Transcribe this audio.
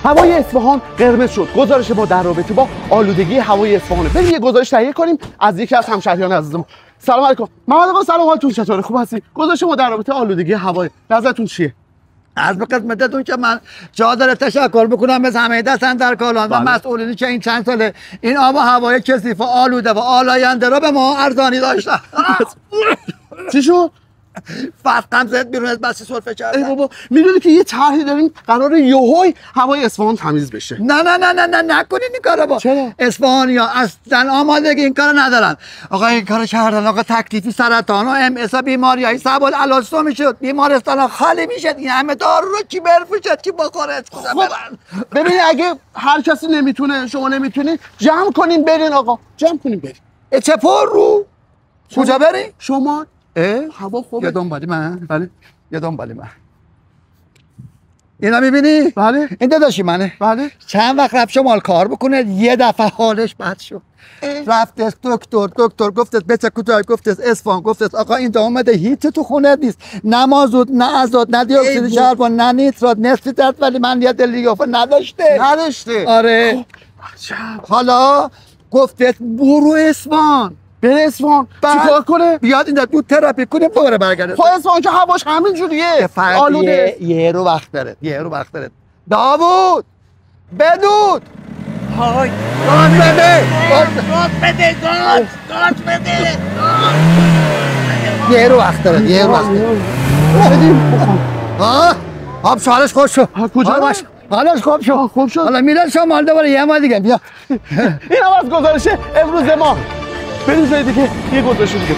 هوای اصفهان قرمز شد. گزارش ما در رابطه با آلودگی هوای اصفهان. بریم یه گزارش تهیه کنیم از یکی از همشهریان عزیزمون. سلام علیکم. محمد آقا سلام، حالتون چطوره؟ خوب هستی؟ گزارش ما در رابطه آلودگی هوای نظرتون چیه؟ از به خدمتتون که من جا داره تشکر بکنم از همه دستن در کالان و مسئولینی که این چند ساله این آب و هوای کثیف و آلوده و آلاینده رو به ما ارزانی داشتن. چی شد؟ فرقم زد بیرون از بسی سرفه کردن. ای بابا، میدونی که یه طرحی داریم قراره یهوی هوای اصفهان تمیز بشه. نه نکنین این کارو. با چرا؟ اصفهانی‌ها اصلا آمادگی این کارو ندارن. آقا این کارو کردن، آقا تکلیفی سرطان و ام اس بیماریای سبال الاسو میشد، بیمارستان خالی میشد، این همه دارو رو کی بفروشد کی بخوره؟ ببینید اگه هر کسی نمیتونه، شما نمیتونید، جمع کنین برین آقا، جمع کنین برین. چه پر رو؟ کجا بریم؟ شما هوا خوبه. یا دنبالی من؟ بله. یا دنبالی من. اینا میبینی؟ بله. این داداشی منه. بله. چند وقت رفت شمال کار بکنه، یه دفعه حالش بد شد. رفت دکتر گفتت بچه کجای، گفتت اصفهان، گفتت آقا این دا اومده هیچ تو خونه نیست، نه مازوت نه ازات نه دیوکسید کربن نه نیترات نصفی درد، ولی من یه دلیگافه نداشته. آره. حالا گفتت برو اصفهان. بره اصفهان چیکار کنه؟ بیاد این دو تراپی کنه دوباره برگرده. خب اصفهان که هواش همین جوریه، آلوده. یه رو وقت داره. داوود بدود. های گاز بده. یه رو وقت داره. آب حالش خوب شد. کجا؟ حالش خوب شد. حالا میرن شمال دوباره یه ما دیگه. بیا. این هم از گزارش امروز ما. بریم جای دیگه یه گزارش دیگه.